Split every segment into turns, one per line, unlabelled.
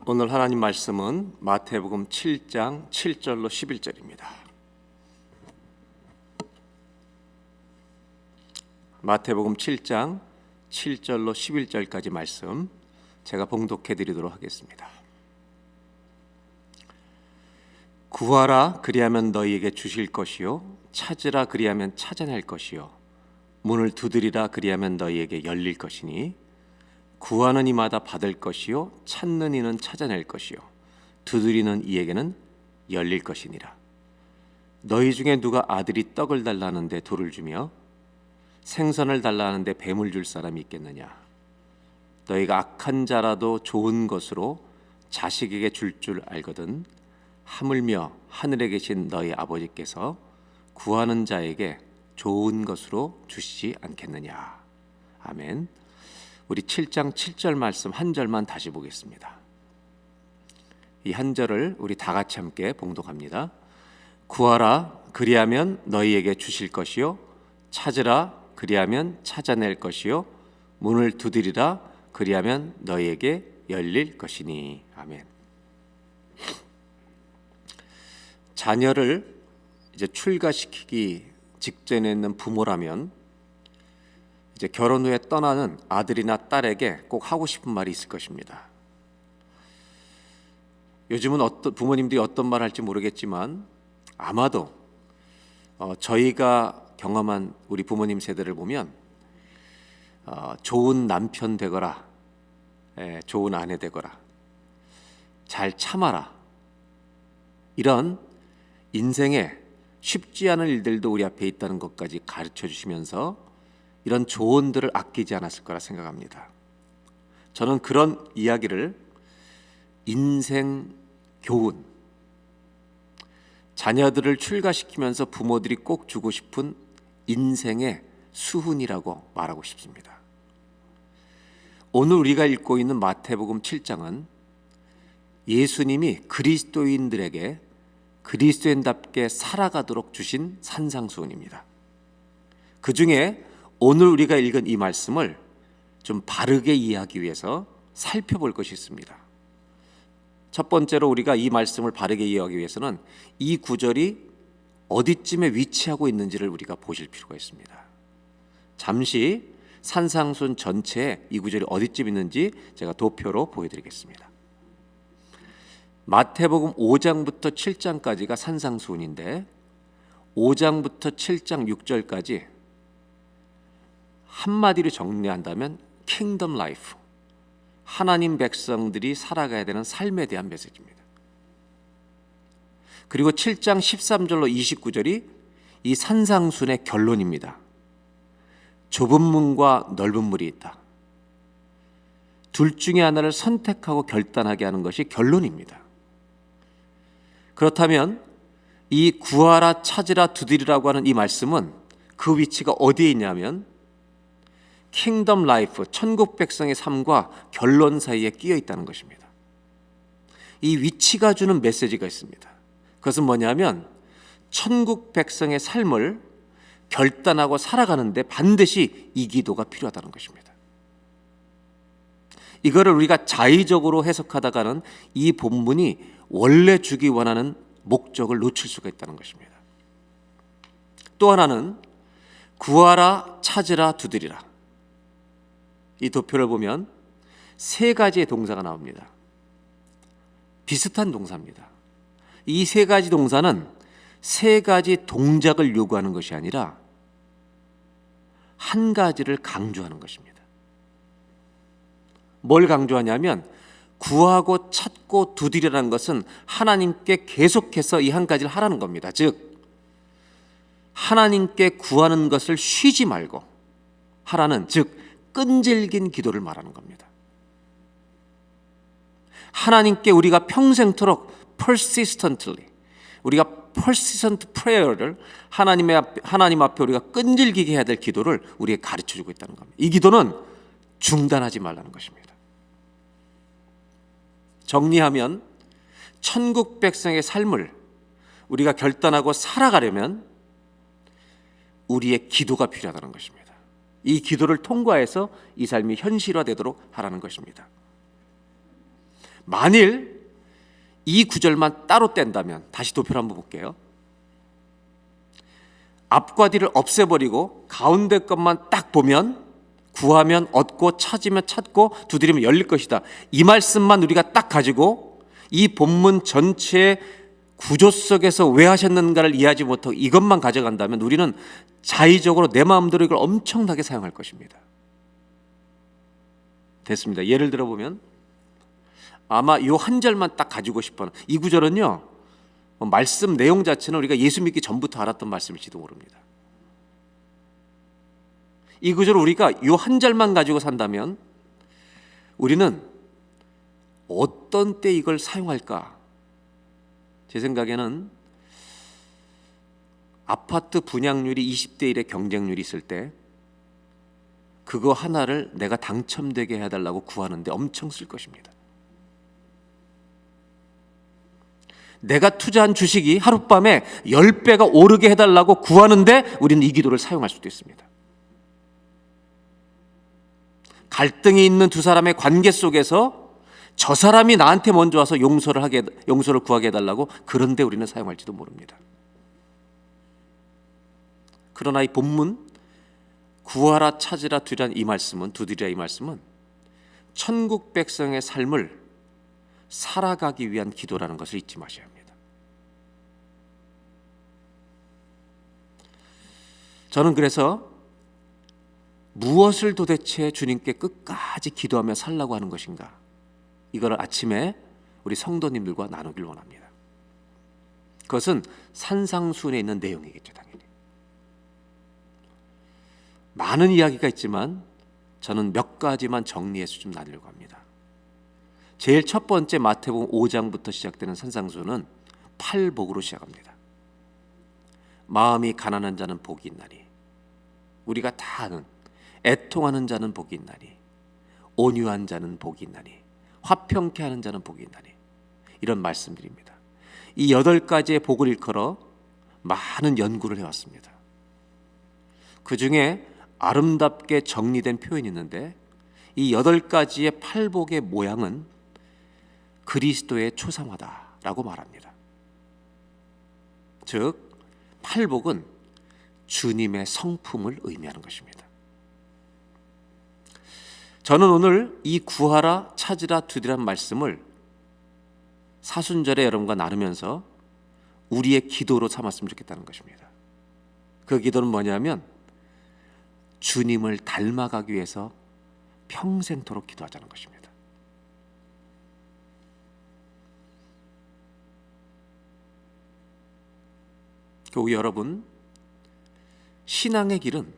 오늘 하나님 말씀은 마태복음 7장 7절로 11절입니다. 마태복음 7장 7절로 11절까지 말씀 제가 봉독해 드리도록 하겠습니다. 구하라 그리하면 너희에게 주실 것이요 찾으라 그리하면 찾아낼 것이요 문을 두드리라 그리하면 너희에게 열릴 것이니 구하는 이마다 받을 것이요 찾는 이는 찾아낼 것이요 두드리는 이에게는 열릴 것이니라. 너희 중에 누가 아들이 떡을 달라는데 돌을 주며 생선을 달라는데 뱀을 줄 사람이 있겠느냐. 너희가 악한 자라도 좋은 것으로 자식에게 줄 알거든 하물며 하늘에 계신 너희 아버지께서 구하는 자에게 좋은 것으로 주시지 않겠느냐. 아멘. 우리 7장 7절 말씀 한 절만 다시 보겠습니다. 이 한 절을 우리 다 같이 함께 봉독합니다. 구하라 그리하면 너희에게 주실 것이요 찾으라 그리하면 찾아낼 것이요 문을 두드리라 그리하면 너희에게 열릴 것이니. 아멘. 자녀를 이제 출가시키기 직전에 있는 부모라면 이제 결혼 후에 떠나는 아들이나 딸에게 꼭 하고 싶은 말이 있을 것입니다. 요즘은 어떤 부모님들이 어떤 말 할지 모르겠지만 아마도 저희가 경험한 우리 부모님 세대를 보면 좋은 남편 되거라, 좋은 아내 되거라, 잘 참아라, 이런 인생에 쉽지 않은 일들도 우리 앞에 있다는 것까지 가르쳐 주시면서 이런 조언들을 아끼지 않았을 거라 생각합니다. 저는 그런 이야기를 인생 교훈, 자녀들을 출가시키면서 부모들이 꼭 주고 싶은 인생의 수훈이라고 말하고 싶습니다. 오늘 우리가 읽고 있는 마태복음 7장은 예수님이 그리스도인들에게 그리스도인답게 살아가도록 주신 산상수훈입니다. 그 중에 오늘 우리가 읽은 이 말씀을 좀 바르게 이해하기 위해서 살펴볼 것이 있습니다. 첫 번째로 우리가 이 말씀을 바르게 이해하기 위해서는 이 구절이 어디쯤에 위치하고 있는지를 우리가 보실 필요가 있습니다. 잠시 산상수훈 전체에 이 구절이 어디쯤 있는지 제가 도표로 보여드리겠습니다. 마태복음 5장부터 7장까지가 산상수훈인데 5장부터 7장 6절까지 한마디로 정리한다면 킹덤 라이프, 하나님 백성들이 살아가야 되는 삶에 대한 메시지입니다. 그리고 7장 13절로 29절이 이 산상수훈의 결론입니다. 좁은 문과 넓은 문이 있다. 둘 중에 하나를 선택하고 결단하게 하는 것이 결론입니다. 그렇다면 이 구하라 찾으라 두드리라고 하는 이 말씀은 그 위치가 어디에 있냐면 킹덤 라이프, 천국 백성의 삶과 결론 사이에 끼어 있다는 것입니다. 이 위치가 주는 메시지가 있습니다. 그것은 뭐냐면 천국 백성의 삶을 결단하고 살아가는데 반드시 이 기도가 필요하다는 것입니다. 이거를 우리가 자의적으로 해석하다가는 이 본문이 원래 주기 원하는 목적을 놓칠 수가 있다는 것입니다. 또 하나는 구하라 찾으라 두드리라, 이 도표를 보면 세 가지의 동사가 나옵니다. 비슷한 동사입니다. 이 세 가지 동사는 세 가지 동작을 요구하는 것이 아니라 한 가지를 강조하는 것입니다. 뭘 강조하냐면 구하고 찾고 두드리라는 것은 하나님께 계속해서 이 한 가지를 하라는 겁니다. 즉 하나님께 구하는 것을 쉬지 말고 하라는, 즉 끈질긴 기도를 말하는 겁니다. 하나님께 우리가 평생토록 persistently, 우리가 persistent prayer를 하나님 앞에 우리가 끈질기게 해야 될 기도를 우리에게 가르쳐주고 있다는 겁니다. 이 기도는 중단하지 말라는 것입니다. 정리하면 천국 백성의 삶을 우리가 결단하고 살아가려면 우리의 기도가 필요하다는 것입니다. 이 기도를 통과해서 이 삶이 현실화되도록 하라는 것입니다. 만일 이 구절만 따로 뗀다면, 다시 도표를 한번 볼게요. 앞과 뒤를 없애버리고 가운데 것만 딱 보면 구하면 얻고 찾으면 찾고 두드리면 열릴 것이다. 이 말씀만 우리가 딱 가지고 이 본문 전체의 구조 속에서 왜 하셨는가를 이해하지 못하고 이것만 가져간다면 우리는 자의적으로 내 마음대로 이걸 엄청나게 사용할 것입니다. 됐습니다. 예를 들어 보면 아마 이 한 절만 딱 가지고 싶어하는 이 구절은요, 말씀 내용 자체는 우리가 예수 믿기 전부터 알았던 말씀일지도 모릅니다. 이 구절을 우리가 이 한 절만 가지고 산다면 우리는 어떤 때 이걸 사용할까? 제 생각에는 아파트 분양률이 20대 1의 경쟁률이 있을 때 그거 하나를 내가 당첨되게 해달라고 구하는데 엄청 쓸 것입니다. 내가 투자한 주식이 하룻밤에 10배가 오르게 해달라고 구하는데 우리는 이 기도를 사용할 수도 있습니다. 갈등이 있는 두 사람의 관계 속에서 저 사람이 나한테 먼저 와서 용서를 구하게 해달라고 그런데 우리는 사용할지도 모릅니다. 그러나 이 본문 구하라 찾으라 두드리라 이 말씀은 천국 백성의 삶을 살아가기 위한 기도라는 것을 잊지 마셔야 합니다. 저는 그래서 무엇을 도대체 주님께 끝까지 기도하며 살라고 하는 것인가, 이걸 아침에 우리 성도님들과 나누길 원합니다. 그것은 산상수훈에 있는 내용이겠죠. 당연히 많은 이야기가 있지만 저는 몇 가지만 정리해서 좀 나누려고 합니다. 제일 첫 번째 마태복음 5장부터 시작되는 산상수훈은 팔복으로 시작합니다. 마음이 가난한 자는 복이 있나니, 우리가 다 아는 애통하는 자는 복이 있나니, 온유한 자는 복이 있나니, 화평케 하는 자는 복이 있나니, 이런 말씀드립니다. 이 8가지의 복을 일컬어 많은 연구를 해왔습니다. 그 중에 아름답게 정리된 표현이 있는데 이 8가지의 팔복의 모양은 그리스도의 초상화다라고 말합니다. 즉 팔복은 주님의 성품을 의미하는 것입니다. 저는 오늘 이 구하라 찾으라 두드리라는 말씀을 사순절에 여러분과 나누면서 우리의 기도로 삼았으면 좋겠다는 것입니다. 그 기도는 뭐냐면 주님을 닮아가기 위해서 평생토록 기도하자는 것입니다. 교우 여러분, 신앙의 길은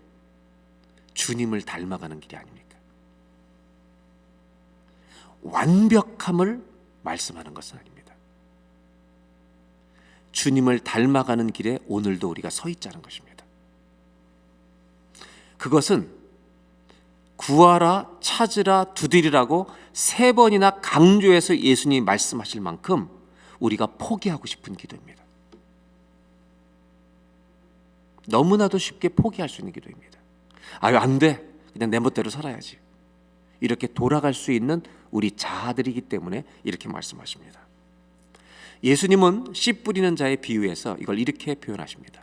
주님을 닮아가는 길이 아닙니까? 완벽함을 말씀하는 것은 아닙니다. 주님을 닮아가는 길에 오늘도 우리가 서 있자는 것입니다. 그것은 구하라 찾으라 두드리라고 3번이나 강조해서 예수님이 말씀하실 만큼 우리가 포기하고 싶은 기도입니다. 너무나도 쉽게 포기할 수 있는 기도입니다. 아유, 안 돼, 그냥 내 멋대로 살아야지, 이렇게 돌아갈 수 있는 우리 자아들이기 때문에 이렇게 말씀하십니다. 예수님은 씨 뿌리는 자의 비유에서 이걸 이렇게 표현하십니다.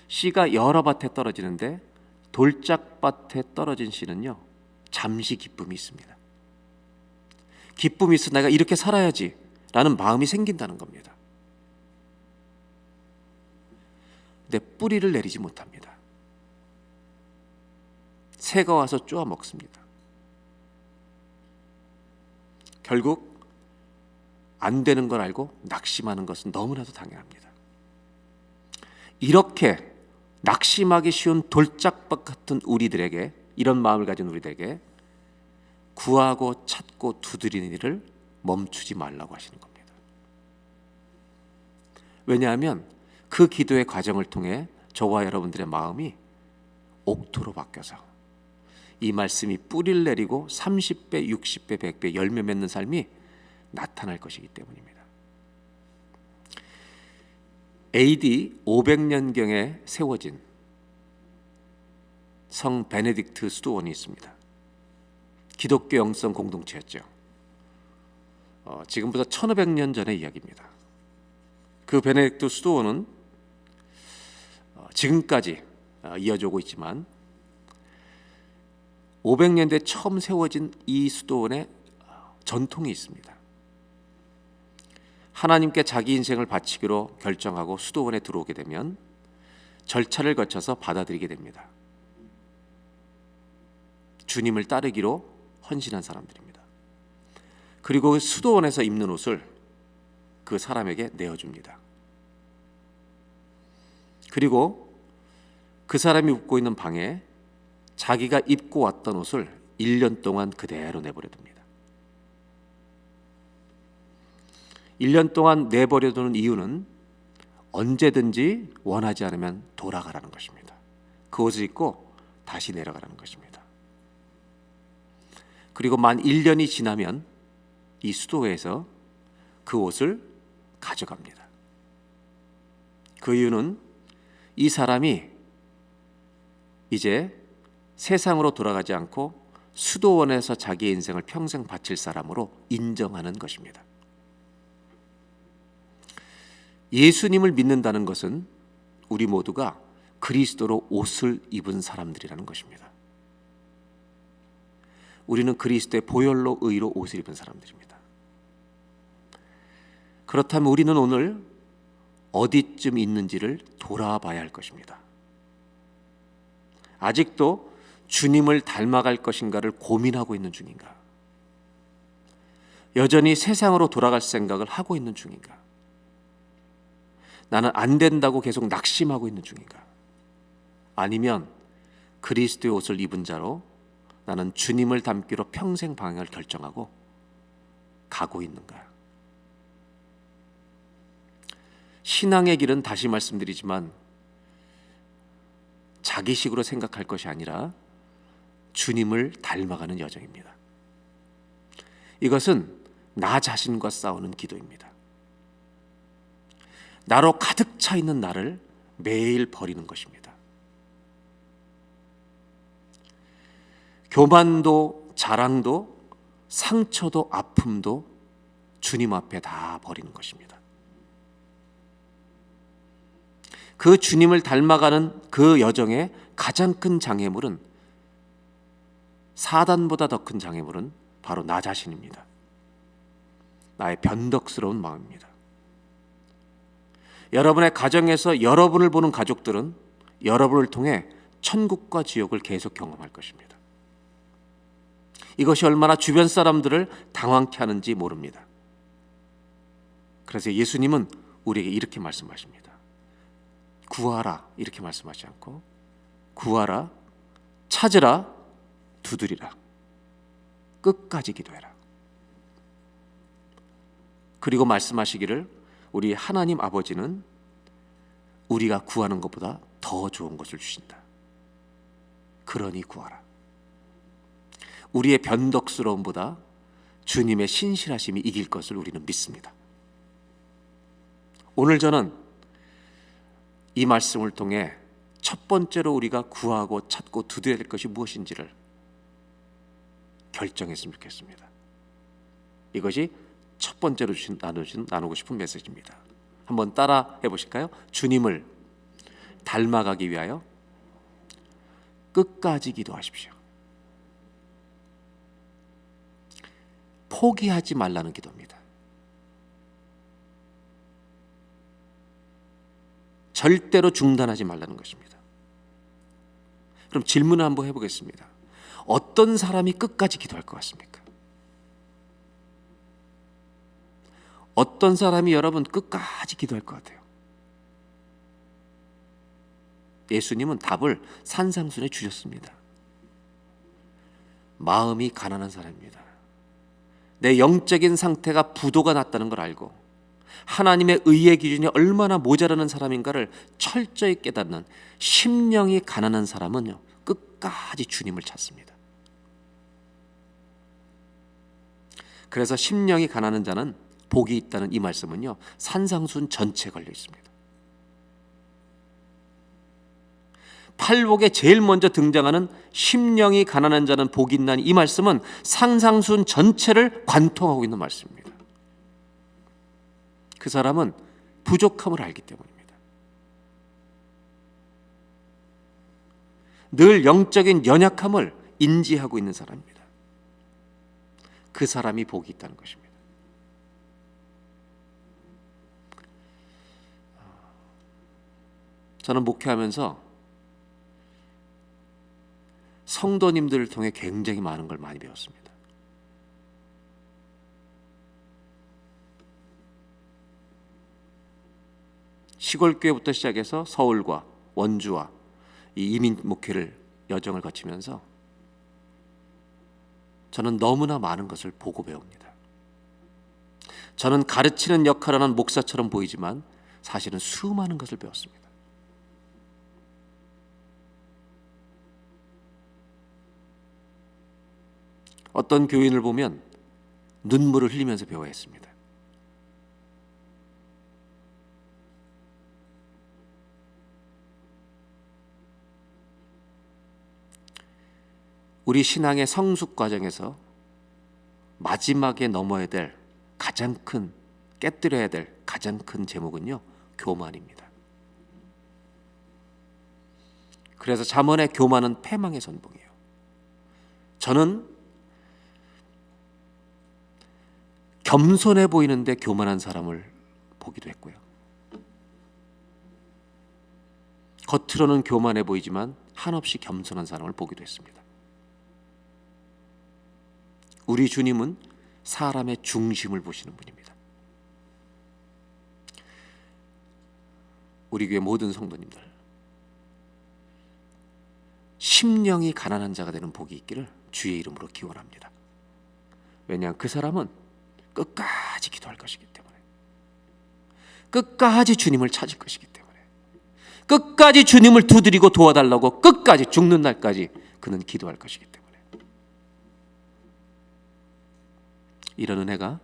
씨가 여러 밭에 떨어지는데 돌짝밭에 떨어진 씨는요, 잠시 기쁨이 있습니다. 기쁨이 있어 내가 이렇게 살아야지 라는 마음이 생긴다는 겁니다. 근데 뿌리를 내리지 못합니다. 새가 와서 쪼아 먹습니다. 결국 안 되는 걸 알고 낙심하는 것은 너무나도 당연합니다. 이렇게 낙심하기 쉬운 돌짝밭 같은 우리들에게, 이런 마음을 가진 우리들에게 구하고 찾고 두드리는 일을 멈추지 말라고 하시는 겁니다. 왜냐하면 그 기도의 과정을 통해 저와 여러분들의 마음이 옥토로 바뀌어서 이 말씀이 뿌리를 내리고 30배, 60배, 100배 열매 맺는 삶이 나타날 것이기 때문입니다. AD 500년경에 세워진 성 베네딕트 수도원이 있습니다. 기독교 영성 공동체였죠. 지금부터 1500년 전의 이야기입니다. 그 베네딕토 수도원은 지금까지 이어져 오고 있지만 500년대 처음 세워진 이 수도원에 전통이 있습니다. 하나님께 자기 인생을 바치기로 결정하고 수도원에 들어오게 되면 절차를 거쳐서 받아들이게 됩니다. 주님을 따르기로 헌신한 사람들입니다. 그리고 그 수도원에서 입는 옷을 그 사람에게 내어줍니다. 그리고 그 사람이 묵고 있는 방에 자기가 입고 왔던 옷을 1년 동안 그대로 내버려 둡니다. 1년 동안 내버려 두는 이유는 언제든지 원하지 않으면 돌아가라는 것입니다. 그 옷을 입고 다시 내려가라는 것입니다. 그리고 만 1년이 지나면 이 수도회에서 그 옷을 가져갑니다. 그 이유는 이 사람이 이제 세상으로 돌아가지 않고 수도원에서 자기의 인생을 평생 바칠 사람으로 인정하는 것입니다. 예수님을 믿는다는 것은 우리 모두가 그리스도로 옷을 입은 사람들이라는 것입니다. 우리는 그리스도의 보혈로 의로 옷을 입은 사람들입니다. 그렇다면 우리는 오늘 어디쯤 있는지를 돌아봐야 할 것입니다. 아직도 주님을 닮아갈 것인가를 고민하고 있는 중인가? 여전히 세상으로 돌아갈 생각을 하고 있는 중인가? 나는 안 된다고 계속 낙심하고 있는 중인가? 아니면 그리스도의 옷을 입은 자로 나는 주님을 닮기로 평생 방향을 결정하고 가고 있는가? 신앙의 길은 다시 말씀드리지만 자기식으로 생각할 것이 아니라 주님을 닮아가는 여정입니다. 이것은 나 자신과 싸우는 기도입니다. 나로 가득 차 있는 나를 매일 버리는 것입니다. 교만도 자랑도 상처도 아픔도 주님 앞에 다 버리는 것입니다. 그 주님을 닮아가는 그 여정의 가장 큰 장애물은, 사단보다 더 큰 장애물은 바로 나 자신입니다. 나의 변덕스러운 마음입니다. 여러분의 가정에서 여러분을 보는 가족들은 여러분을 통해 천국과 지옥을 계속 경험할 것입니다. 이것이 얼마나 주변 사람들을 당황케 하는지 모릅니다. 그래서 예수님은 우리에게 이렇게 말씀하십니다. 구하라 이렇게 말씀하지 않고 구하라, 찾으라, 두드리라, 끝까지 기도해라. 그리고 말씀하시기를 우리 하나님 아버지는 우리가 구하는 것보다 더 좋은 것을 주신다. 그러니 구하라. 우리의 변덕스러움보다 주님의 신실하심이 이길 것을 우리는 믿습니다. 오늘 저는 이 말씀을 통해 첫 번째로 우리가 구하고 찾고 두드려야 될 것이 무엇인지를 결정했으면 좋겠습니다. 이것이 첫 번째로 나누고 싶은 메시지입니다. 한번 따라 해보실까요? 주님을 닮아가기 위하여 끝까지 기도하십시오. 포기하지 말라는 기도입니다. 절대로 중단하지 말라는 것입니다. 그럼 질문을 한번 해보겠습니다. 어떤 사람이 끝까지 기도할 것 같습니까? 어떤 사람이 여러분 끝까지 기도할 것 같아요? 예수님은 답을 산상순에 주셨습니다. 마음이 가난한 사람입니다. 내 영적인 상태가 부도가 났다는 걸 알고 하나님의 의의 기준이 얼마나 모자라는 사람인가를 철저히 깨닫는 심령이 가난한 사람은요, 끝까지 주님을 찾습니다. 그래서 심령이 가난한 자는 복이 있다는 이 말씀은요, 산상순 전체에 걸려 있습니다. 팔복에 제일 먼저 등장하는 심령이 가난한 자는 복이 있나니 이 말씀은 산상순 전체를 관통하고 있는 말씀입니다. 그 사람은 부족함을 알기 때문입니다. 늘 영적인 연약함을 인지하고 있는 사람입니다. 그 사람이 복이 있다는 것입니다. 저는 목회하면서 성도님들을 통해 굉장히 많은 걸 많이 배웠습니다. 시골 교회부터 시작해서 서울과 원주와 이 이민 목회를 여정을 거치면서 저는 너무나 많은 것을 보고 배웁니다. 저는 가르치는 역할을 하는 목사처럼 보이지만 사실은 수많은 것을 배웠습니다. 어떤 교인을 보면 눈물을 흘리면서 배워야 했습니다. 우리 신앙의 성숙 과정에서 마지막에 넘어야 될 가장 큰, 깨뜨려야 될 가장 큰 제목은요, 교만입니다. 그래서 잠언의 교만은 패망의 선봉이에요. 저는 겸손해 보이는데 교만한 사람을 보기도 했고요. 겉으로는 교만해 보이지만 한없이 겸손한 사람을 보기도 했습니다. 우리 주님은 사람의 중심을 보시는 분입니다. 우리 교회 모든 성도님들, 심령이 가난한 자가 되는 복이 있기를 주의 이름으로 기원합니다. 왜냐하면 그 사람은 끝까지 기도할 것이기 때문에, 끝까지 주님을 찾을 것이기 때문에, 끝까지 주님을 두드리고 도와달라고 끝까지 죽는 날까지 그는 기도할 것이기 때문에, 이런 은혜가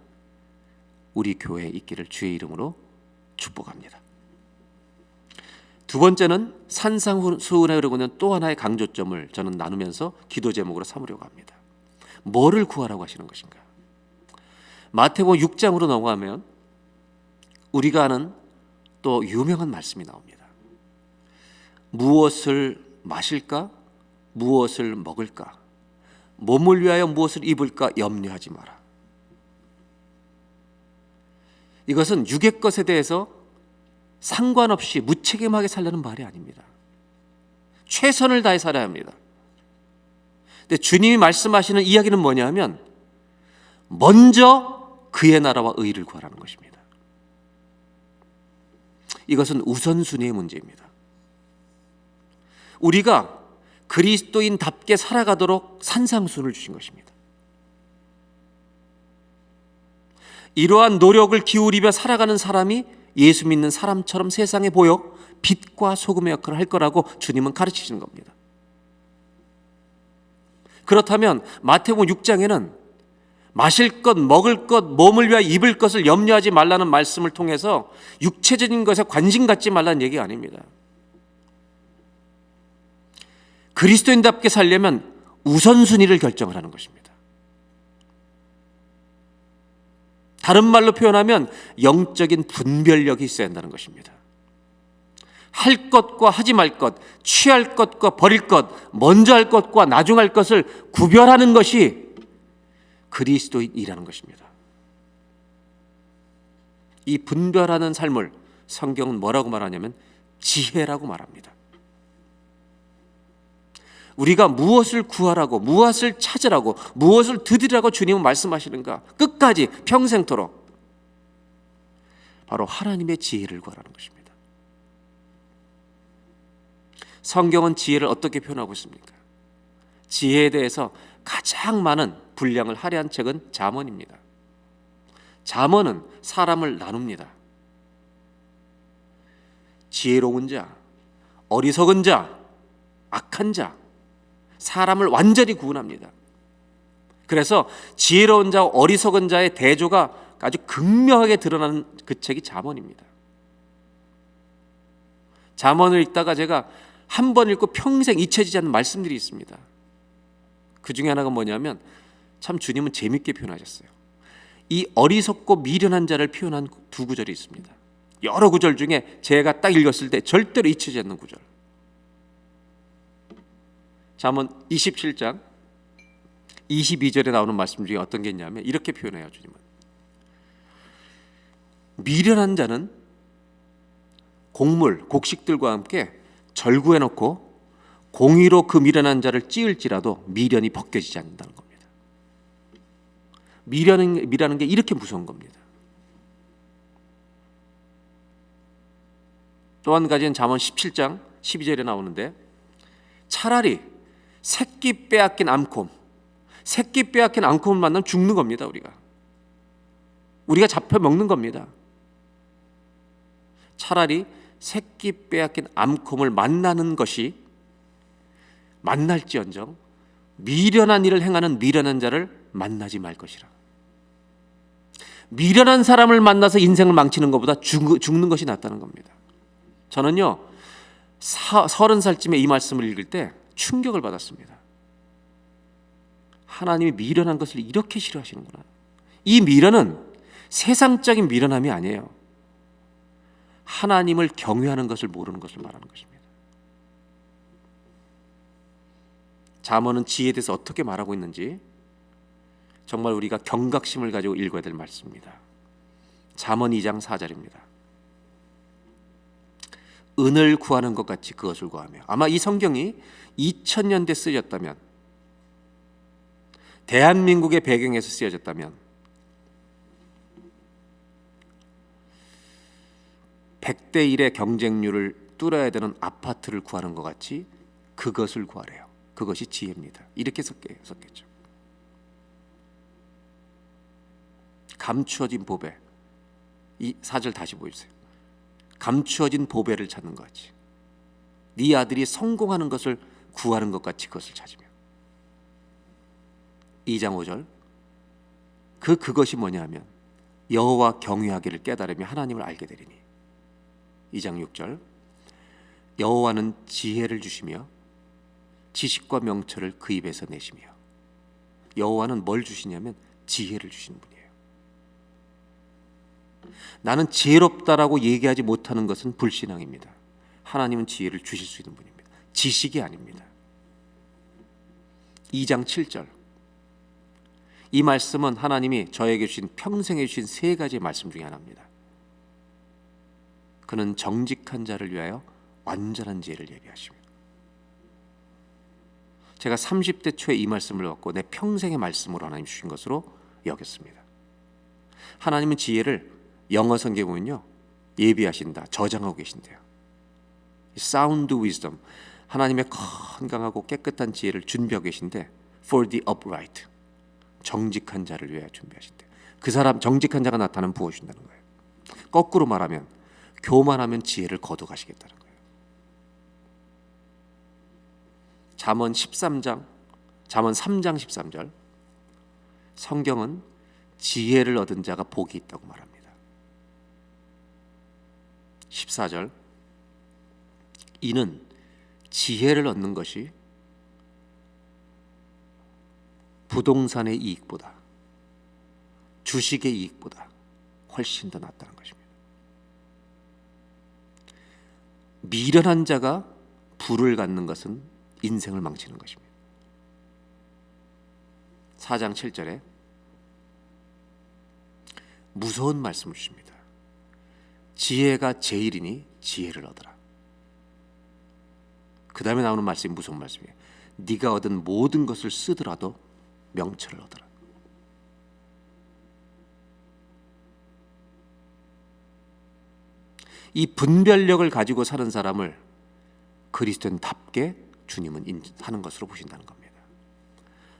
우리 교회에 있기를 주의 이름으로 축복합니다. 두 번째는 산상수훈에 흐르고 있는 또 하나의 강조점을 저는 나누면서 기도 제목으로 삼으려고 합니다. 뭐를 구하라고 하시는 것인가? 마태복음 6장으로 넘어가면 우리가 아는 또 유명한 말씀이 나옵니다. 무엇을 마실까? 무엇을 먹을까? 몸을 위하여 무엇을 입을까? 염려하지 마라. 이것은 육의 것에 대해서 상관없이 무책임하게 살려는 말이 아닙니다. 최선을 다해 살아야 합니다. 근데 주님이 말씀하시는 이야기는 뭐냐 하면 먼저 그의 나라와 의를 구하라는 것입니다. 이것은 우선순위의 문제입니다. 우리가 그리스도인답게 살아가도록 산상수훈을 주신 것입니다. 이러한 노력을 기울이며 살아가는 사람이 예수 믿는 사람처럼 세상에 보여 빛과 소금의 역할을 할 거라고 주님은 가르치시는 겁니다. 그렇다면 마태복음 6장에는 마실 것, 먹을 것, 몸을 위하여 입을 것을 염려하지 말라는 말씀을 통해서 육체적인 것에 관심 갖지 말라는 얘기가 아닙니다. 그리스도인답게 살려면 우선순위를 결정을 하는 것입니다. 다른 말로 표현하면 영적인 분별력이 있어야 한다는 것입니다. 할 것과 하지 말 것, 취할 것과 버릴 것, 먼저 할 것과 나중 할 것을 구별하는 것이 그리스도인이라는 것입니다. 이 분별하는 삶을 성경은 뭐라고 말하냐면 지혜라고 말합니다. 우리가 무엇을 구하라고, 무엇을 찾으라고, 무엇을 드리라고 주님은 말씀하시는가? 끝까지 평생토록 바로 하나님의 지혜를 구하라는 것입니다. 성경은 지혜를 어떻게 표현하고 있습니까? 지혜에 대해서 가장 많은 분량을 할애한 책은 잠언입니다. 잠언은 사람을 나눕니다. 지혜로운 자, 어리석은 자, 악한 자, 사람을 완전히 구분합니다. 그래서 지혜로운 자와 어리석은 자의 대조가 아주 극명하게 드러나는 그 책이 잠언입니다. 잠언을 읽다가 제가 한 번 읽고 평생 잊혀지지 않는 말씀들이 있습니다. 그 중에 하나가 뭐냐면 참 주님은 재밌게 표현하셨어요. 이 어리석고 미련한 자를 표현한 두 구절이 있습니다. 여러 구절 중에 제가 딱 읽었을 때 절대로 잊히지 않는 구절. 잠언 27장 22절에 나오는 말씀 중에 어떤 게 있냐면 이렇게 표현해요. 주님은 미련한 자는 곡식들과 함께 절구해 놓고 공의로 그 미련한 자를 찌을지라도 미련이 벗겨지지 않는다는 겁니다. 미련이라는 게 이렇게 무서운 겁니다. 또 한 가지는 잠언 17장 12절에 나오는데 차라리 새끼 빼앗긴 암콤을 만나면 죽는 겁니다. 우리가 잡혀 먹는 겁니다. 차라리 새끼 빼앗긴 암콤을 만나는 것이 만날지언정 미련한 일을 행하는 미련한 자를 만나지 말 것이라. 미련한 사람을 만나서 인생을 망치는 것보다 죽는 것이 낫다는 겁니다. 저는요 30살쯤에 이 말씀을 읽을 때 충격을 받았습니다. 하나님이 미련한 것을 이렇게 싫어하시는구나. 이 미련은 세상적인 미련함이 아니에요. 하나님을 경외하는 것을 모르는 것을 말하는 것입니다. 잠언은 지혜에 대해서 어떻게 말하고 있는지 정말 우리가 경각심을 가지고 읽어야 될 말씀입니다. 잠언 2장 4절입니다. 은을 구하는 것 같이 그것을 구하며. 아마 이 성경이 2000년대 쓰여졌다면, 대한민국의 배경에서 쓰여졌다면 100대 1의 경쟁률을 뚫어야 되는 아파트를 구하는 것 같이 그것을 구하래요. 그것이 지혜입니다. 이렇게 썼겠죠. 감추어진 보배. 이 4절 다시 보여주세요. 감추어진 보배를 찾는 것 같이, 네 아들이 성공하는 것을 구하는 것 같이 그것을 찾으며. 2장 5절 그것이 뭐냐면 여호와 경외하기를 깨달으며 하나님을 알게 되리니. 2장 6절 여호와는 지혜를 주시며 지식과 명철을 그 입에서 내시며. 여호와는 뭘 주시냐면 지혜를 주시는 분이에요. 나는 지혜롭다라고 얘기하지 못하는 것은 불신앙입니다. 하나님은 지혜를 주실 수 있는 분입니다. 지식이 아닙니다. 2장 7절 이 말씀은 하나님이 저에게 주신, 평생에 주신 세 가지의 말씀 중에 하나입니다. 그는 정직한 자를 위하여 완전한 지혜를 예비하시며. 제가 30대 초에 이 말씀을 받고 내 평생의 말씀으로 하나님 주신 것으로 여겼습니다. 하나님은 지혜를 영어 성경에 보면요 예비하신다, 저장하고 계신대요. Sound wisdom, 하나님의 건강하고 깨끗한 지혜를 준비하고 계신데 for the upright, 정직한 자를 위하여 준비하신대요. 그 사람 정직한 자가 나타나면 부어주신다는 거예요. 거꾸로 말하면 교만하면 지혜를 거둬가시겠다는 거예요. 잠언 3장 13절 성경은 지혜를 얻은 자가 복이 있다고 말합니다. 14절 이는 지혜를 얻는 것이 부동산의 이익보다, 주식의 이익보다 훨씬 더 낫다는 것입니다. 미련한 자가 부를 갖는 것은 인생을 망치는 것입니다. 4장 7절에 무서운 말씀을 주십니다. 지혜가 제일이니 지혜를 얻으라. 그 다음에 나오는 말씀이 무서운 말씀이에요. 네가 얻은 모든 것을 쓰더라도 명철을 얻으라. 이 분별력을 가지고 사는 사람을 그리스도인답게 주님은 하는 것으로 보신다는 겁니다.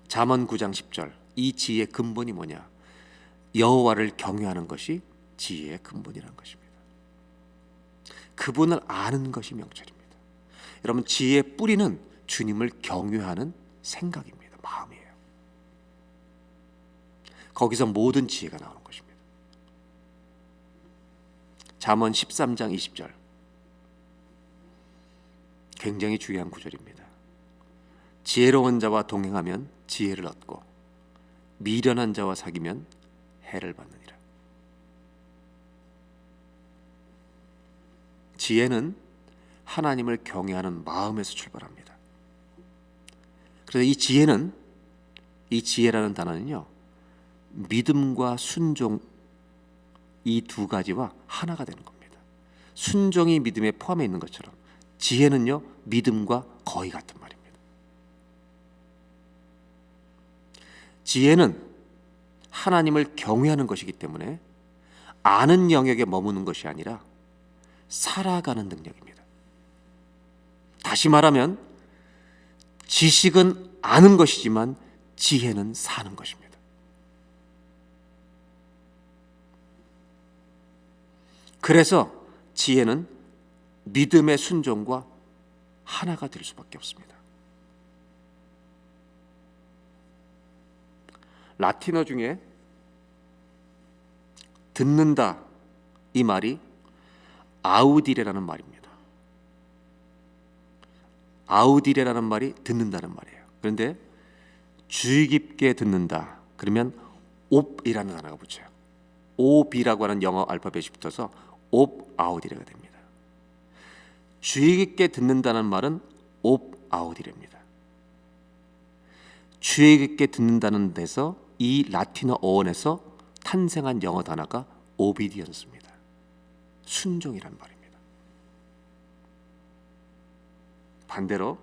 잠언 9장 10절 이 지혜의 근본이 뭐냐? 여호와를 경외하는 것이 지혜의 근본이라는 것입니다. 그분을 아는 것이 명철입니다. 여러분, 지혜의 뿌리는 주님을 경외하는 생각입니다. 마음이에요. 거기서 모든 지혜가 나오는 것입니다. 잠언 13장 20절 굉장히 중요한 구절입니다. 지혜로운 자와 동행하면 지혜를 얻고 미련한 자와 사귀면 해를 받느니라. 지혜는 하나님을 경외하는 마음에서 출발합니다. 그래서 이 지혜라는 단어는요, 믿음과 순종, 이 두 가지와 하나가 되는 겁니다. 순종이 믿음에 포함해 있는 것처럼 지혜는요, 믿음과 거의 같은 말입니다. 지혜는 하나님을 경외하는 것이기 때문에 아는 영역에 머무는 것이 아니라 살아가는 능력입니다. 다시 말하면 지식은 아는 것이지만 지혜는 사는 것입니다. 그래서 지혜는 믿음의 순종과 하나가 될 수밖에 없습니다. 라틴어 중에 듣는다, 이 말이 아우디레라는 말입니다. 아우디레라는 말이 듣는다는 말이에요. 그런데 주의 깊게 듣는다, 그러면 옵이라는 단어가 붙여요. 오비라고 하는 영어 알파벳이 붙어서 옵 아우디레가 됩니다. 주의 깊게 듣는다는 말은 옵 아우디레입니다. 주의 깊게 듣는다는 데서 이 라틴어 어원에서 탄생한 영어 단어가 오비디언스입니다. 순종이란 말입니다. 반대로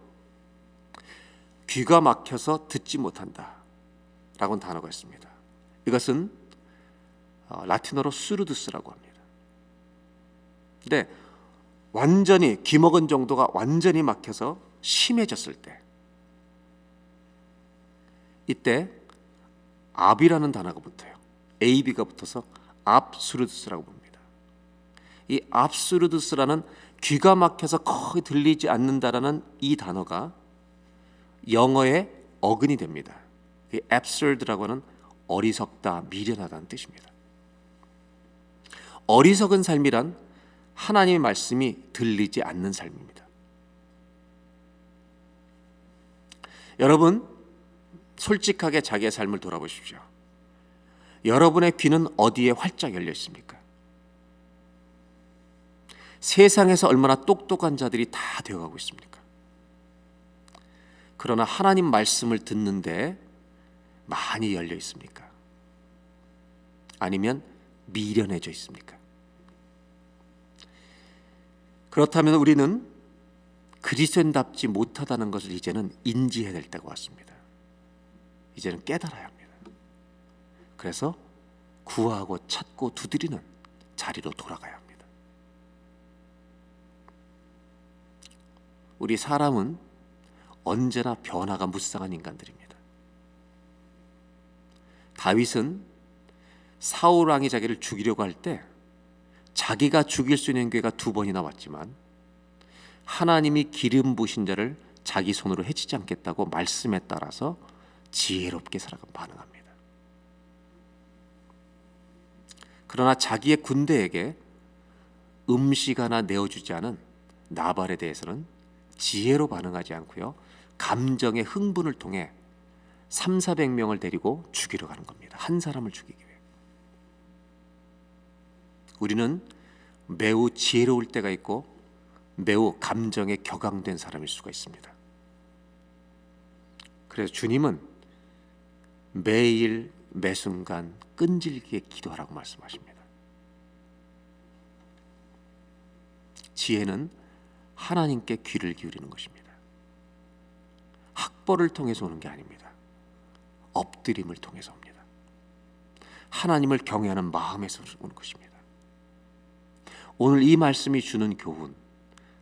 귀가 막혀서 듣지 못한다 라고는 단어가 있습니다. 이것은 라틴어로 수르두스라고 합니다. 근데 완전히 귀먹은 정도가 완전히 막혀서 심해졌을 때, 이때 압이라는 단어가 붙어요. AB가 붙어서 압수르두스라고 봅니다. 이 압수르두스라는 귀가 막혀서 거의 들리지 않는다라는 이 단어가 영어의 어근이 됩니다. 이 absurd라고 하는 어리석다, 미련하다는 뜻입니다. 어리석은 삶이란 하나님의 말씀이 들리지 않는 삶입니다. 여러분, 솔직하게 자기의 삶을 돌아보십시오. 여러분의 귀는 어디에 활짝 열려 있습니까? 세상에서 얼마나 똑똑한 자들이 다 되어가고 있습니까? 그러나 하나님 말씀을 듣는데 많이 열려 있습니까? 아니면 미련해져 있습니까? 그렇다면 우리는 그리스도인답지 못하다는 것을 이제는 인지해야 될 때가 왔습니다. 이제는 깨달아야 합니다. 그래서 구하고 찾고 두드리는 자리로 돌아가야 합니다. 우리 사람은 언제나 변화가 무쌍한 인간들입니다. 다윗은 사울 왕이 자기를 죽이려고 할 때 자기가 죽일 수 있는 기회가 2번이나 왔지만 하나님이 기름 부으신 자를 자기 손으로 해치지 않겠다고 말씀에 따라서 지혜롭게 살아가 반응합니다. 그러나 자기의 군대에게 음식 하나 내어주지 않은 나발에 대해서는 지혜로 반응하지 않고요, 감정의 흥분을 통해 300~400명을 데리고 죽이러 가는 겁니다. 한 사람을 죽이기 위해. 우리는 매우 지혜로울 때가 있고 매우 감정에 격앙된 사람일 수가 있습니다. 그래서 주님은 매일 매순간 끈질기게 기도하라고 말씀하십니다. 지혜는 하나님께 귀를 기울이는 것입니다. 학벌을 통해서 오는 게 아닙니다. 엎드림을 통해서 옵니다. 하나님을 경외하는 마음에서 오는 것입니다. 오늘 이 말씀이 주는 교훈,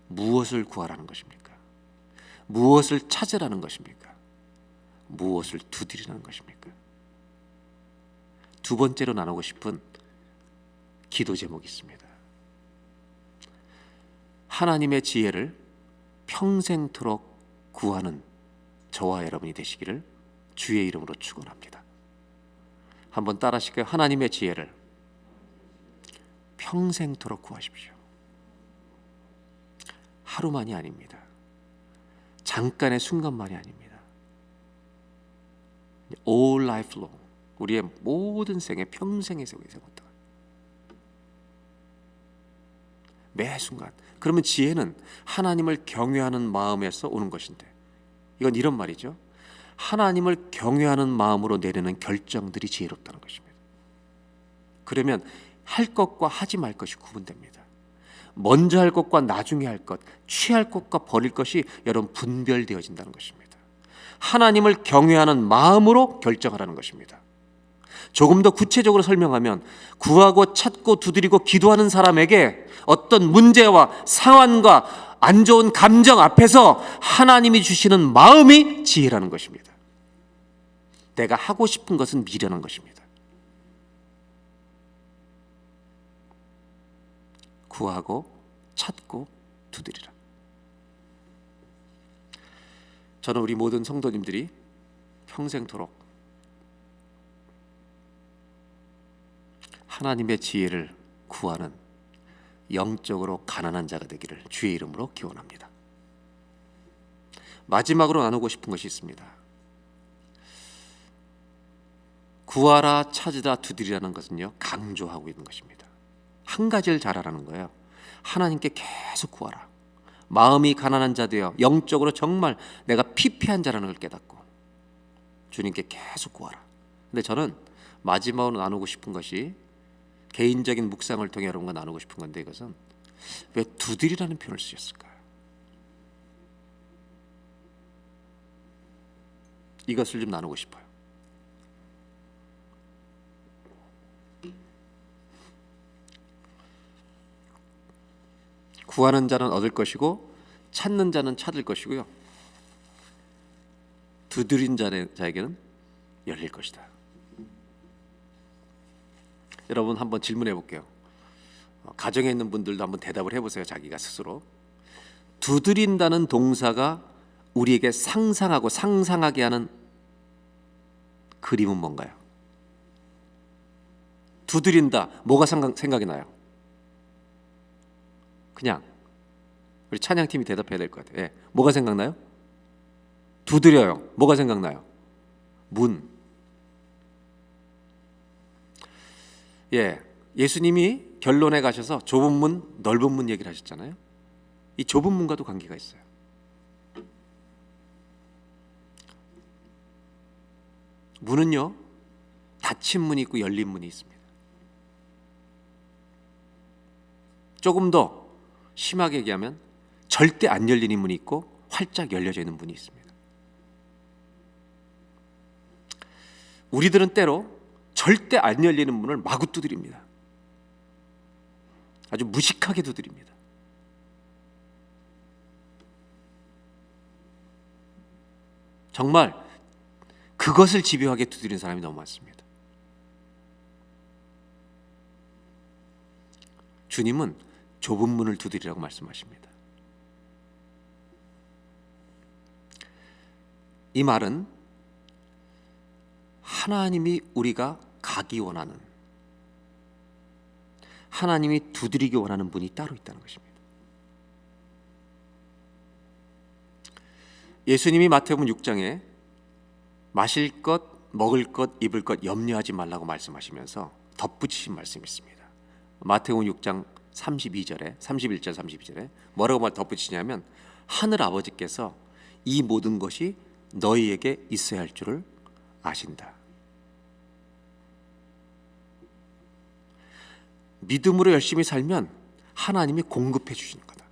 무엇을 구하라는 것입니까? 무엇을 찾으라는 것입니까? 무엇을 두드리라는 것입니까? 두 번째로 나누고 싶은 기도 제목이 있습니다. 하나님의 지혜를 평생토록 구하는 저와 여러분이 되시기를 주의 이름으로 축원합니다. 한번 따라하실까요? 하나님의 지혜를 평생토록 구하십시오. 하루만이 아닙니다. 잠깐의 순간만이 아닙니다. All life long, 우리의 모든 생애, 평생의 생부터 매 순간. 그러면 지혜는 하나님을 경외하는 마음에서 오는 것인데, 이건 이런 말이죠. 하나님을 경외하는 마음으로 내리는 결정들이 지혜롭다는 것입니다. 그러면 할 것과 하지 말 것이 구분됩니다. 먼저 할 것과 나중에 할 것, 취할 것과 버릴 것이 여러분 분별되어진다는 것입니다. 하나님을 경외하는 마음으로 결정하라는 것입니다. 조금 더 구체적으로 설명하면, 구하고 찾고 두드리고 기도하는 사람에게 어떤 문제와 상황과 안 좋은 감정 앞에서 하나님이 주시는 마음이 지혜라는 것입니다. 내가 하고 싶은 것은 미련한 것입니다. 구하고 찾고 두드리라. 저는 우리 모든 성도님들이 평생토록 하나님의 지혜를 구하는 영적으로 가난한 자가 되기를 주의 이름으로 기원합니다. 마지막으로 나누고 싶은 것이 있습니다. 구하라, 찾으라, 두드리라는 것은요, 강조하고 있는 것입니다. 한 가지를 잘하라는 거예요. 하나님께 계속 구하라. 마음이 가난한 자 되어 영적으로 정말 내가 피폐한 자라는 걸 깨닫고 주님께 계속 구하라. 근데 저는 마지막으로 나누고 싶은 것이, 개인적인 묵상을 통해 여러분과 나누고 싶은 건데, 이것은 왜 두드리라는 표현을 쓰셨을까요? 이것을 좀 나누고 싶어요. 구하는 자는 얻을 것이고 찾는 자는 찾을 것이고요, 두드린 자에게는 열릴 것이다. 여러분 한번 질문해 볼게요. 가정에 있는 분들도 한번 대답을 해보세요. 자기가 스스로. 두드린다는 동사가 우리에게 상상하고 상상하게 하는 그림은 뭔가요? 두드린다, 뭐가 생각이 나요? 그냥 우리 찬양팀이 대답해야 될 것 같아요. 예. 뭐가 생각나요? 두드려요. 뭐가 생각나요? 문. 예, 예수님이 결론에 가셔서 좁은 문, 넓은 문 얘기를 하셨잖아요. 이 좁은 문과도 관계가 있어요. 문은요, 닫힌 문이 있고 열린 문이 있습니다. 조금 더 심하게 얘기하면 절대 안 열리는 문이 있고 활짝 열려져 있는 문이 있습니다. 우리들은 때로 절대 안 열리는 문을 마구 두드립니다. 아주 무식하게 두드립니다. 정말 그것을 집요하게 두드리는 사람이 너무 많습니다. 주님은 좁은 문을 두드리라고 말씀하십니다. 이 말은 하나님이 우리가 가기 원하는, 하나님이 두드리기 원하는 문이 따로 있다는 것입니다. 예수님이 마태복음 6장에 마실 것, 먹을 것, 입을 것 염려하지 말라고 말씀하시면서 덧붙이신 말씀이 있습니다. 마태복음 6장 31절 32절에 뭐라고 덧붙이냐면, 하늘 아버지께서 이 모든 것이 너희에게 있어야 할 줄을 아신다. 믿음으로 열심히 살면 하나님이 공급해 주시는 거다.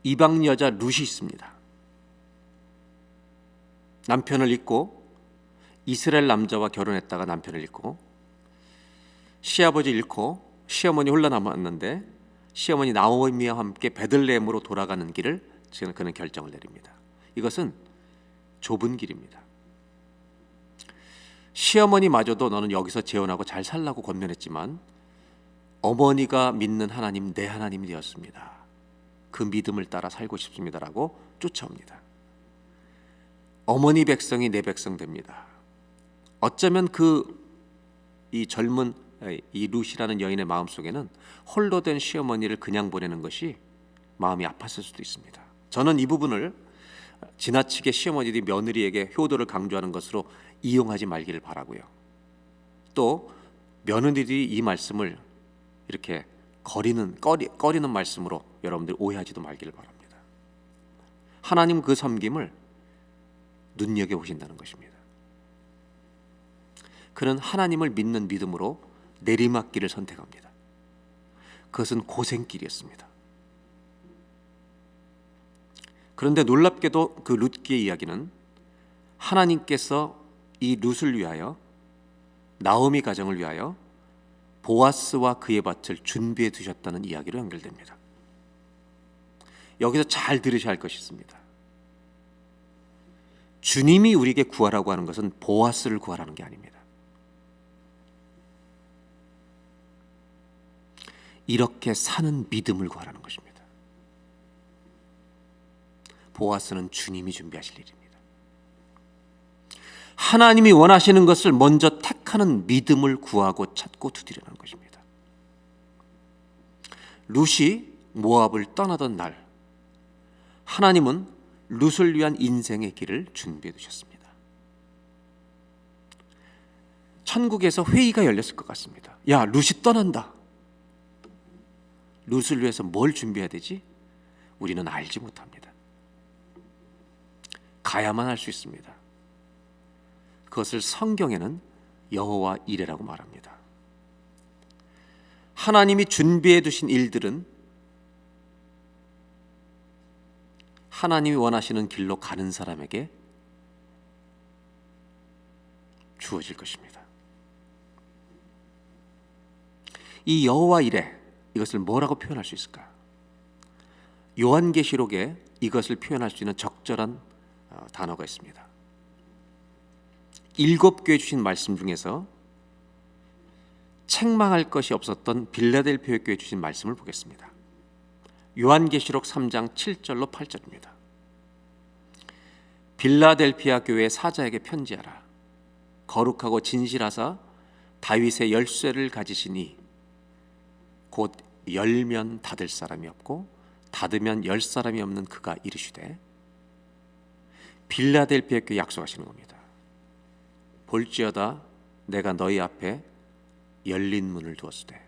이방 여자 룻이 있습니다. 남편을 잃고 이스라엘 남자와 결혼했다가 남편을 잃고 시아버지 잃고 시어머니 홀라 남았는데, 시어머니 나오미와 함께 베들레헴으로 돌아가는 길을 그는 결정을 내립니다. 이것은 좁은 길입니다. 시어머니마저도 너는 여기서 재혼하고 잘 살라고 권면했지만 어머니가 믿는 하나님, 내 하나님이 되었습니다. 그 믿음을 따라 살고 싶습니다라고 쫓아옵니다. 어머니 백성이 내 백성 됩니다. 어쩌면 이 젊은 이 룻이라는 여인의 마음속에는 홀로 된 시어머니를 그냥 보내는 것이 마음이 아팠을 수도 있습니다. 저는 이 부분을 지나치게 시어머니들이 며느리에게 효도를 강조하는 것으로 이용하지 말기를 바라고요. 또 며느리들이 이 말씀을 이렇게 꺼리는 말씀으로 여러분들 오해하지도 말기를 바랍니다. 하나님 그 섬김을 눈여겨보신다는 것입니다. 그는 하나님을 믿는 믿음으로 내리막길을 선택합니다. 그것은 고생길이었습니다. 그런데 놀랍게도 그 룻기의 이야기는 하나님께서 이 룻을 위하여, 나오미 가정을 위하여 보아스와 그의 밭을 준비해 두셨다는 이야기로 연결됩니다. 여기서 잘 들으셔야 할 것이 있습니다. 주님이 우리에게 구하라고 하는 것은 보아스를 구하라는 게 아닙니다. 이렇게 사는 믿음을 구하라는 것입니다. 보아스는 주님이 준비하실 일입니다. 하나님이 원하시는 것을 먼저 택하는 믿음을 구하고 찾고 두드리는 것입니다. 룻이 모압을 떠나던 날, 하나님은 룻을 위한 인생의 길을 준비해 두셨습니다. 천국에서 회의가 열렸을 것 같습니다. 야, 룻이 떠난다. 룻을 위해서 뭘 준비해야 되지? 우리는 알지 못합니다. 가야만 할 수 있습니다. 그것을 성경에는 여호와 이레라고 말합니다. 하나님이 준비해 두신 일들은 하나님이 원하시는 길로 가는 사람에게 주어질 것입니다. 이 여호와 이레, 이것을 뭐라고 표현할 수 있을까? 요한계시록에 이것을 표현할 수 있는 적절한 단어가 있습니다. 7교회 주신 말씀 중에서 책망할 것이 없었던 빌라델피아 교회 주신 말씀을 보겠습니다. 요한계시록 3장 7절로 8절입니다. 빌라델피아 교회 사자에게 편지하라. 거룩하고 진실하사 다윗의 열쇠를 가지시니 곧 열면 닫을 사람이 없고 닫으면 열 사람이 없는 그가 이르시되, 빌라델피아 교회 약속하시는 겁니다. 볼지어다 내가 너희 앞에 열린 문을 두었으되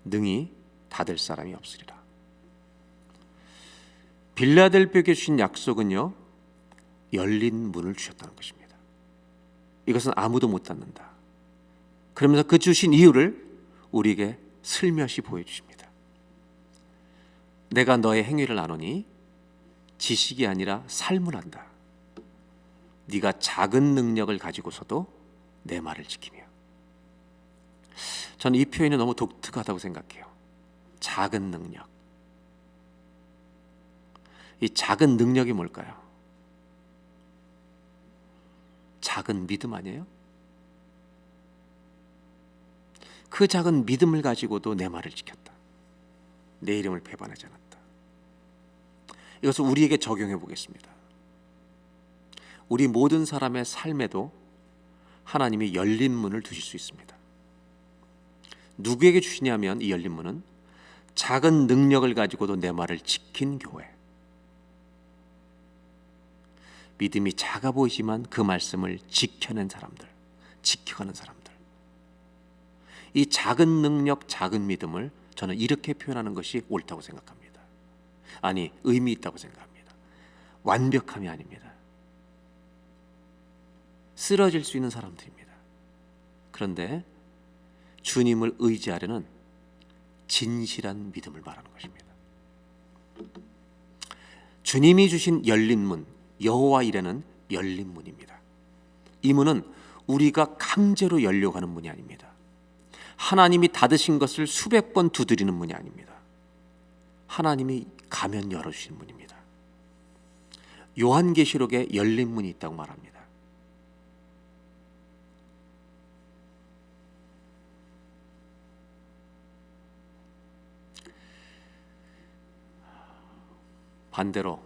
능히 닫을 사람이 없으리라. 빌라델피아에게 주신 약속은요, 열린 문을 주셨다는 것입니다. 이것은 아무도 못 닫는다. 그러면서 그 주신 이유를 우리에게 슬며시 보여주십니다. 내가 너의 행위를 아노니 지식이 아니라 삶을 안다. 네가 작은 능력을 가지고서도 내 말을 지키며. 저는 이 표현이 너무 독특하다고 생각해요. 작은 능력. 이 작은 능력이 뭘까요? 작은 믿음 아니에요? 그 작은 믿음을 가지고도 내 말을 지켰다. 내 이름을 배반하지 않았다. 이것을 우리에게 적용해 보겠습니다. 우리 모든 사람의 삶에도 하나님이 열린 문을 두실 수 있습니다. 누구에게 주시냐면, 이 열린 문은 작은 능력을 가지고도 내 말을 지킨 교회. 믿음이 작아 보이지만 그 말씀을 지켜낸 사람들, 지켜가는 사람들. 이 작은 능력, 작은 믿음을 저는 이렇게 표현하는 것이 옳다고 생각합니다. 아니, 의미 있다고 생각합니다. 완벽함이 아닙니다. 쓰러질 수 있는 사람들입니다. 그런데 주님을 의지하려는 진실한 믿음을 말하는 것입니다. 주님이 주신 열린 문, 여호와 이레는 열린 문입니다. 이 문은 우리가 강제로 열려고 하는 문이 아닙니다. 하나님이 닫으신 것을 수백 번 두드리는 문이 아닙니다. 하나님이 가면 열어주신 문입니다. 요한계시록에 열린 문이 있다고 말합니다. 반대로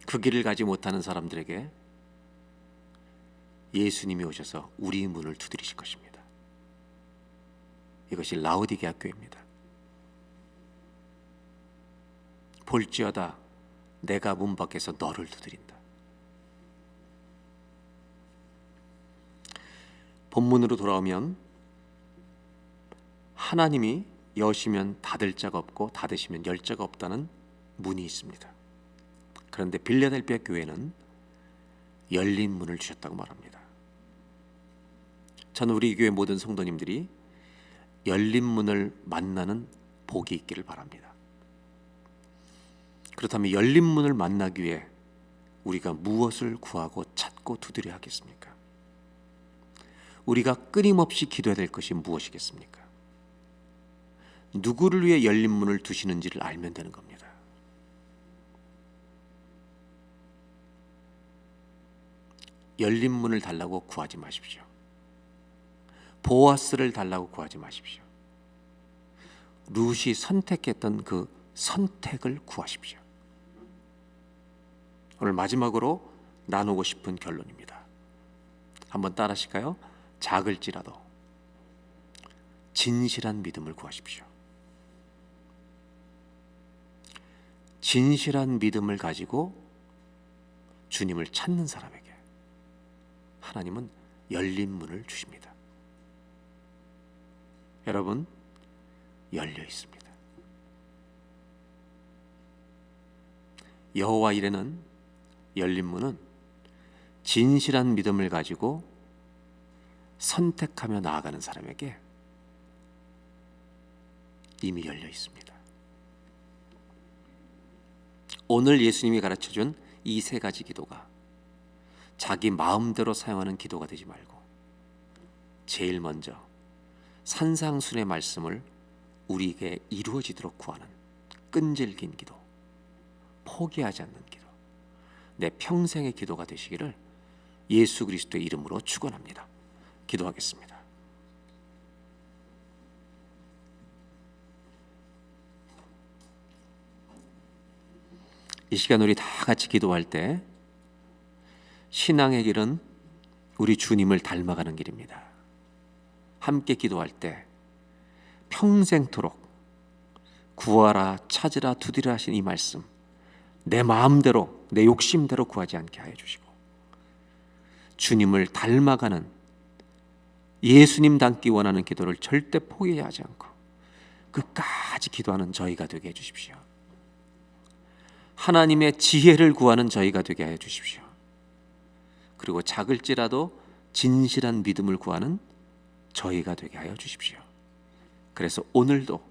그 길을 가지 못하는 사람들에게 예수님이 오셔서 우리 문을 두드리실 것입니다. 이것이 라오디게아 교회입니다. 볼지어다 내가 문 밖에서 너를 두드린다. 본문으로 돌아오면 하나님이 여시면 닫을 자가 없고 닫으시면 열 자가 없다는 문이 있습니다. 그런데 빌라델피아 교회는 열린 문을 주셨다고 말합니다. 저는 우리 교회 모든 성도님들이 열린 문을 만나는 복이 있기를 바랍니다. 그렇다면 열린 문을 만나기 위해 우리가 무엇을 구하고 찾고 두드려야 하겠습니까? 우리가 끊임없이 기도해야 될 것이 무엇이겠습니까? 누구를 위해 열린 문을 두시는지를 알면 되는 겁니다. 열린 문을 달라고 구하지 마십시오. 보아스를 달라고 구하지 마십시오. 룻이 선택했던 그 선택을 구하십시오. 오늘 마지막으로 나누고 싶은 결론입니다. 한번 따라하실까요? 작을지라도 진실한 믿음을 구하십시오. 진실한 믿음을 가지고 주님을 찾는 사람에게 하나님은 열린 문을 주십니다. 여러분, 열려 있습니다. 여호와 이레는 열린 문은 진실한 믿음을 가지고 선택하며 나아가는 사람에게 이미 열려 있습니다. 오늘 예수님이 가르쳐준 이 세 가지 기도가 자기 마음대로 사용하는 기도가 되지 말고 제일 먼저 산상순의 말씀을 우리에게 이루어지도록 구하는 끈질긴 기도, 포기하지 않는 기도, 내 평생의 기도가 되시기를 예수 그리스도의 이름으로 축원합니다. 기도하겠습니다. 이 시간 우리 다 같이 기도할 때 신앙의 길은 우리 주님을 닮아가는 길입니다. 함께 기도할 때 평생토록 구하라 찾으라 두드리라 하신 이 말씀 내 마음대로 내 욕심대로 구하지 않게 하여 주시고 주님을 닮아가는 예수님 닮기 원하는 기도를 절대 포기하지 않고 끝까지 기도하는 저희가 되게 해 주십시오. 하나님의 지혜를 구하는 저희가 되게 하여 주십시오. 그리고 작을지라도 진실한 믿음을 구하는 저희가 되게 하여 주십시오. 그래서 오늘도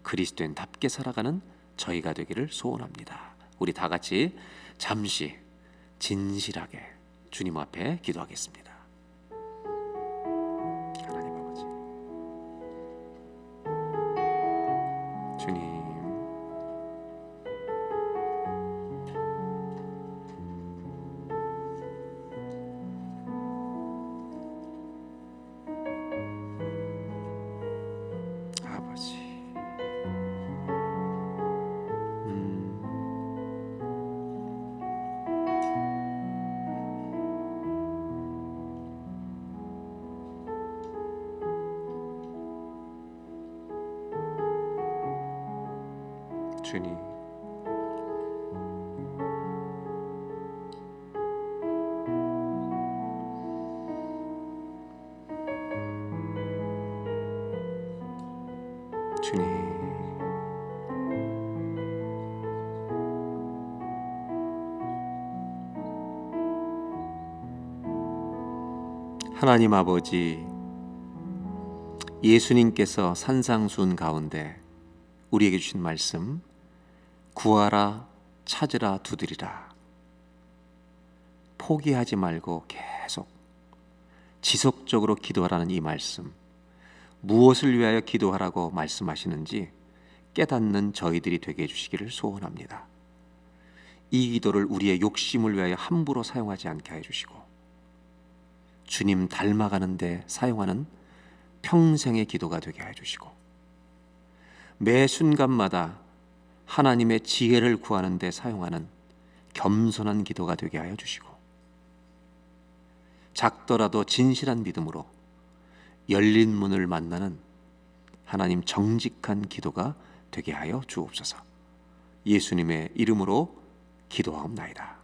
그리스도인답게 살아가는 저희가 되기를 소원합니다. 우리 다 같이 잠시 진실하게 주님 앞에 기도하겠습니다. 하나님 아버지, 주님, 아버지, 주님, 주님, 하나님 아버지, 예수님께서 산상수훈 가운데 우리에게 주신 말씀 구하라 찾으라 두드리라 포기하지 말고 계속 지속적으로 기도하라는 이 말씀 무엇을 위하여 기도하라고 말씀하시는지 깨닫는 저희들이 되게 해주시기를 소원합니다. 이 기도를 우리의 욕심을 위하여 함부로 사용하지 않게 해주시고 주님 닮아가는 데 사용하는 평생의 기도가 되게 해주시고 매 순간마다 하나님의 지혜를 구하는 데 사용하는 겸손한 기도가 되게 하여 주시고 작더라도 진실한 믿음으로 열린 문을 만나는 하나님 정직한 기도가 되게 하여 주옵소서. 예수님의 이름으로 기도하옵나이다.